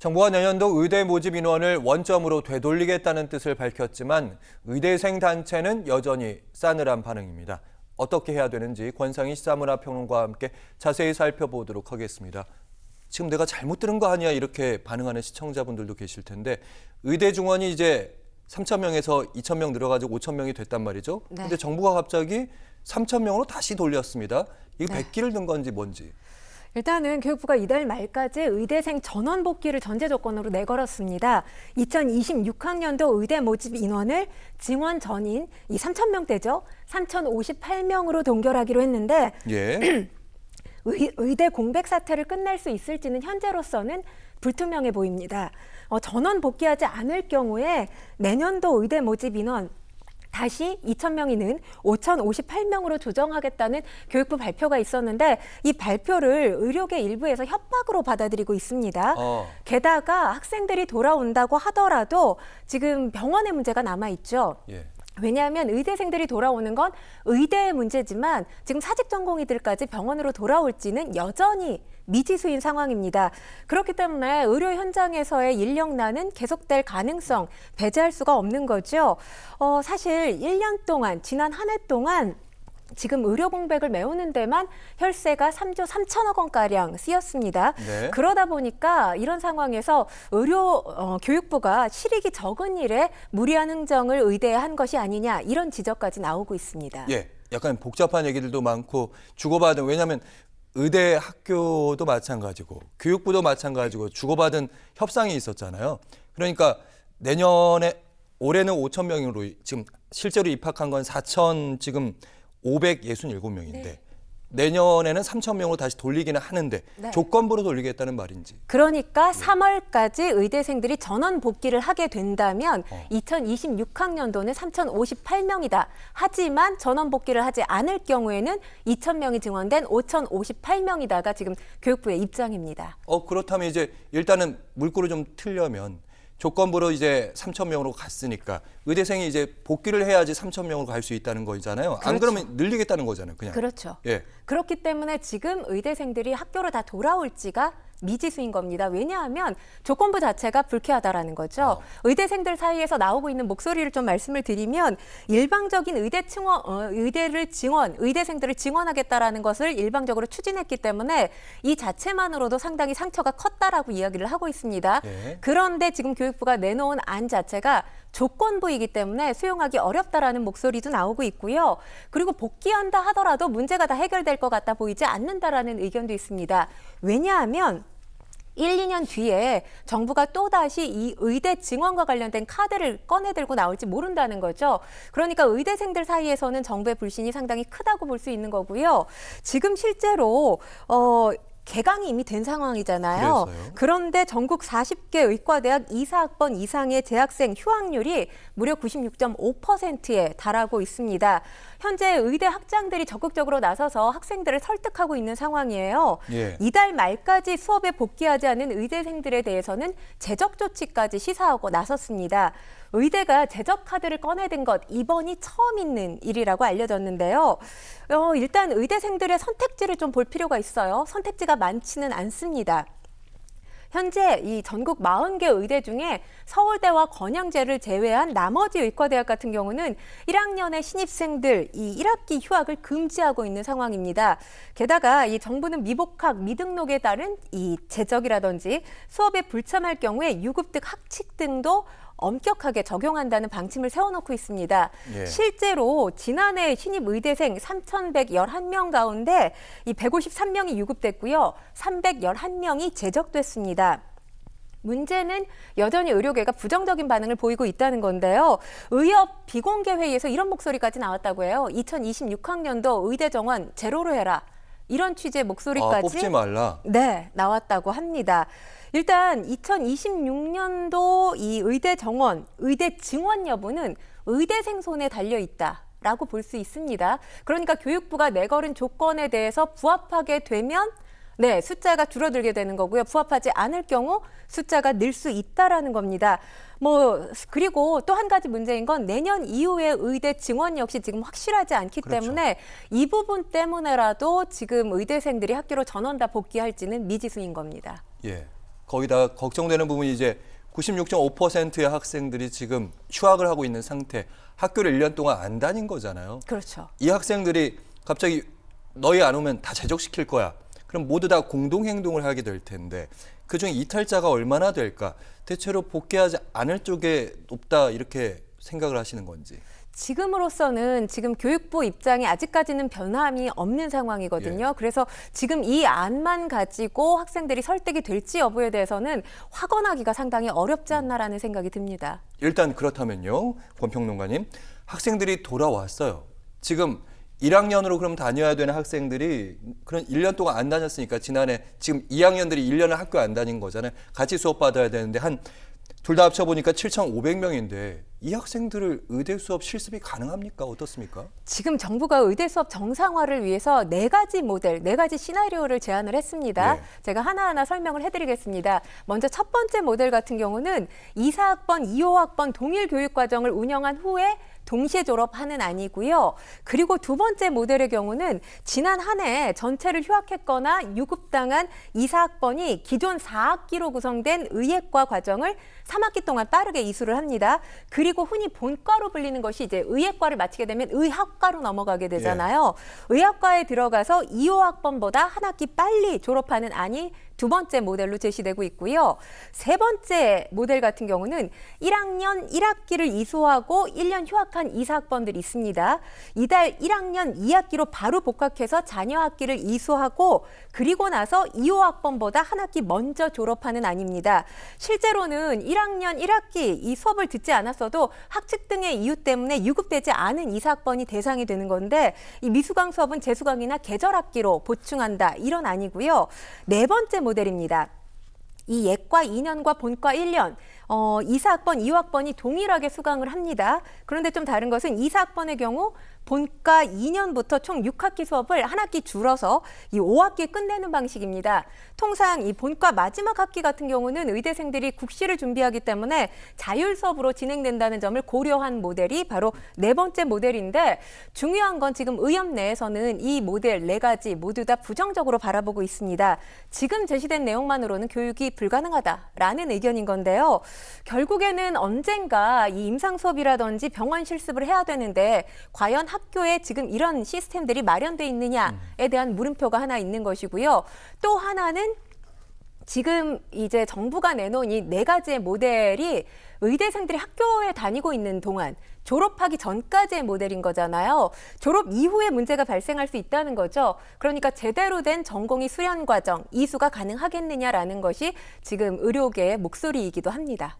정부가 내년도 의대 모집 인원을 원점으로 되돌리겠다는 뜻을 밝혔지만 의대생 단체는 여전히 싸늘한 반응입니다. 어떻게 해야 되는지 권상희 시사문화평론가와 함께 자세히 살펴보도록 하겠습니다. 지금 내가 잘못 들은 거 아니야 이렇게 반응하는 시청자분들도 계실 텐데 의대 중원이 이제 3,000명에서 2,000명 늘어가지고 5,000명이 됐단 말이죠. 네. 근데 정부가 갑자기 3,000명으로 다시 돌렸습니다. 이게 백기를 든 건지 뭔지. 일단은 교육부가 이달 말까지 의대생 전원 복귀를 전제 조건으로 내걸었습니다. 2026학년도 의대 모집 인원을 증원 전인 이 3,000명대죠. 3,058명으로 동결하기로 했는데 예. 의대 공백 사태를 끝낼 수 있을지는 현재로서는 불투명해 보입니다. 전원 복귀하지 않을 경우에 내년도 의대 모집 인원 다시 2,000명이 는 5,058명으로 조정하겠다는 교육부 발표가 있었는데 이 발표를 의료계 일부에서 협박으로 받아들이고 있습니다. 게다가 학생들이 돌아온다고 하더라도 지금 병원의 문제가 남아있죠. 예. 왜냐하면 의대생들이 돌아오는 건 의대의 문제지만 지금 사직 전공의들까지 병원으로 돌아올지는 여전히 미지수인 상황입니다. 그렇기 때문에 의료 현장에서의 인력난은 계속될 가능성 배제할 수가 없는 거죠. 사실 1년 동안 지난 한 해 동안 지금 의료 공백을 메우는 데만 혈세가 3조 3천억 원가량 쓰였습니다. 네. 그러다 보니까 이런 상황에서 교육부가 실익이 적은 일에 무리한 흥정을 의대에 한 것이 아니냐 이런 지적까지 나오고 있습니다. 예, 약간 복잡한 얘기들도 많고 주고받은 왜냐하면 의대 학교도 마찬가지고 교육부도 마찬가지고 주고받은 협상이 있었잖아요. 그러니까 올해는 5,000명으로 지금 실제로 입학한 건 4,000 지금 567명인데 네. 내년에는 3,000명으로 다시 돌리기는 하는데 네. 조건부로 돌리겠다는 말인지. 그러니까 3월까지 의대생들이 전원 복귀를 하게 된다면 2026학년도는 3,058명이다. 하지만 전원 복귀를 하지 않을 경우에는 2,000명이 증원된 5,058명이다가 지금 교육부의 입장입니다. 그렇다면 이제 일단은 물꼬를 좀 틀려면 조건부로 이제 3,000명으로 갔으니까 의대생이 이제 복귀를 해야지 3,000명으로 갈 수 있다는 거잖아요. 안 그렇죠. 그러면 늘리겠다는 거잖아요, 그냥. 그렇죠. 예. 그렇기 때문에 지금 의대생들이 학교로 다 돌아올지가 미지수인 겁니다. 왜냐하면 조건부 자체가 불쾌하다라는 거죠. 의대생들 사이에서 나오고 있는 목소리를 좀 말씀을 드리면 일방적인 의대생들을 증원하겠다라는 것을 일방적으로 추진했기 때문에 이 자체만으로도 상당히 상처가 컸다라고 이야기를 하고 있습니다. 예. 그런데 지금 교육부가 내놓은 안 자체가 조건부이기 때문에 수용하기 어렵다라는 목소리도 나오고 있고요. 그리고 복귀한다 하더라도 문제가 다 해결될 것 같다 보이지 않는다라는 의견도 있습니다. 왜냐하면 1, 2년 뒤에 정부가 또다시 이 의대 증원과 관련된 카드를 꺼내들고 나올지 모른다는 거죠. 그러니까 의대생들 사이에서는 정부의 불신이 상당히 크다고 볼 수 있는 거고요. 지금 실제로 개강이 이미 된 상황이잖아요. 그래서요? 그런데 전국 40개 의과대학 이사학번 이상의 재학생 휴학률이 무려 96.5%에 달하고 있습니다. 현재 의대 학장들이 적극적으로 나서서 학생들을 설득하고 있는 상황이에요. 예. 이달 말까지 수업에 복귀하지 않은 의대생들에 대해서는 재적 조치까지 시사하고 나섰습니다. 의대가 재적 카드를 꺼내든 것 이번이 처음 있는 일이라고 알려졌는데요. 일단 의대생들의 선택지를 좀 볼 필요가 있어요. 선택지가 많지는 않습니다. 현재 이 전국 40개 의대 중에 서울대와 건양대를 제외한 나머지 의과대학 같은 경우는 1학년의 신입생들 이 1학기 휴학을 금지하고 있는 상황입니다. 게다가 이 정부는 미복학, 미등록에 따른 이 재적이라든지 수업에 불참할 경우에 유급 등 학칙 등도 엄격하게 적용한다는 방침을 세워놓고 있습니다. 예. 실제로 지난해 신입 의대생 3,111명 가운데 이 153명이 유급됐고요. 311명이 재적됐습니다. 문제는 여전히 의료계가 부정적인 반응을 보이고 있다는 건데요. 의협 비공개 회의에서 이런 목소리까지 나왔다고 해요. 2026학년도 의대 정원 제로로 해라. 이런 취지의 목소리까지 뽑지 말라. 네, 나왔다고 합니다. 일단 2026년도 이 의대 정원, 의대 증원 여부는 의대생 손에 달려 있다라고 볼 수 있습니다. 그러니까 교육부가 내걸은 조건에 대해서 부합하게 되면 네, 숫자가 줄어들게 되는 거고요. 부합하지 않을 경우 숫자가 늘 수 있다라는 겁니다. 그리고 또 한 가지 문제인 건 내년 이후에 의대 증원 역시 지금 확실하지 않기 그렇죠. 때문에 이 부분 때문에라도 지금 의대생들이 학교로 전원 다 복귀할지는 미지수인 겁니다. 예. 거기다 걱정되는 부분이 이제 96.5%의 학생들이 지금 휴학을 하고 있는 상태, 학교를 1년 동안 안 다닌 거잖아요. 그렇죠. 이 학생들이 갑자기 너희 안 오면 다 제적시킬 거야. 그럼 모두 다 공동행동을 하게 될 텐데 그중 이탈자가 얼마나 될까? 대체로 복귀하지 않을 쪽에 높다 이렇게 생각을 하시는 건지. 지금으로서는 지금 교육부 입장이 아직까지는 변함이 없는 상황이거든요. 예. 그래서 지금 이 안만 가지고 학생들이 설득이 될지 여부에 대해서는 확언하기가 상당히 어렵지 않나라는 생각이 듭니다. 일단 그렇다면요, 권평론가님, 학생들이 돌아왔어요. 지금 1학년으로 그럼 다녀야 되는 학생들이 그런 1년 동안 안 다녔으니까 지난해 지금 2학년들이 1년을 학교 안 다닌 거잖아요. 같이 수업 받아야 되는데 한 둘 다 합쳐보니까 7,500명인데 이 학생들을 의대 수업 실습이 가능합니까? 어떻습니까? 지금 정부가 의대 수업 정상화를 위해서 4가지 모델, 4가지 시나리오를 제안을 했습니다. 네. 제가 하나하나 설명을 해드리겠습니다. 먼저 첫 번째 모델 같은 경우는 2, 4학번, 2, 5학번 동일 교육과정을 운영한 후에 동시에 졸업하는 안이고요. 그리고 두 번째 모델의 경우는 지난 한 해 전체를 휴학했거나 유급당한 2, 4학번이 기존 4학기로 구성된 의예과 과정을 3학기 동안 빠르게 이수를 합니다. 그리고 흔히 본과로 불리는 것이 이제 의예과를 마치게 되면 의학과로 넘어가게 되잖아요. 의학과에 들어가서 2, 5학번보다 한 학기 빨리 졸업하는 안이 두 번째 모델로 제시되고 있고요. 세 번째 모델 같은 경우는 1학년 1학기를 이수하고 1년 휴학한 2, 4학번들이 있습니다. 이달 1학년 2학기로 바로 복학해서 자녀 학기를 이수하고 그리고 나서 2, 5학번보다 한 학기 먼저 졸업하는 안입니다. 실제로는 1학년 1학기 이 수업을 듣지 않았어도 학칙 등의 이유 때문에 유급되지 않은 2, 4학번이 대상이 되는 건데 이 미수강 수업은 재수강이나 계절 학기로 보충한다 이런 안이고요. 네 번째 모델입니다. 이 예과 2년과 본과 1년, 2, 4학번, 2학번이 동일하게 수강을 합니다. 그런데 좀 다른 것은 2, 4학번의 경우 본과 2년부터 총 6학기 수업을 한 학기 줄어서 이 5학기에 끝내는 방식입니다. 통상 이 본과 마지막 학기 같은 경우는 의대생들이 국시를 준비하기 때문에 자율 수업으로 진행된다는 점을 고려한 모델이 바로 네 번째 모델인데 중요한 건 지금 의협 내에서는 이 모델 4가지 모두 다 부정적으로 바라보고 있습니다. 지금 제시된 내용만으로는 교육이 불가능하다라는 의견인 건데요. 결국에는 언젠가 이 임상 수업이라든지 병원 실습을 해야 되는데 과연 학교에 지금 이런 시스템들이 마련돼 있느냐에 대한 물음표가 하나 있는 것이고요. 또 하나는 지금 이제 정부가 내놓은 이 4가지의 모델이 의대생들이 학교에 다니고 있는 동안 졸업하기 전까지의 모델인 거잖아요. 졸업 이후에 문제가 발생할 수 있다는 거죠. 그러니까 제대로 된 전공의 수련 과정, 이수가 가능하겠느냐라는 것이 지금 의료계의 목소리이기도 합니다.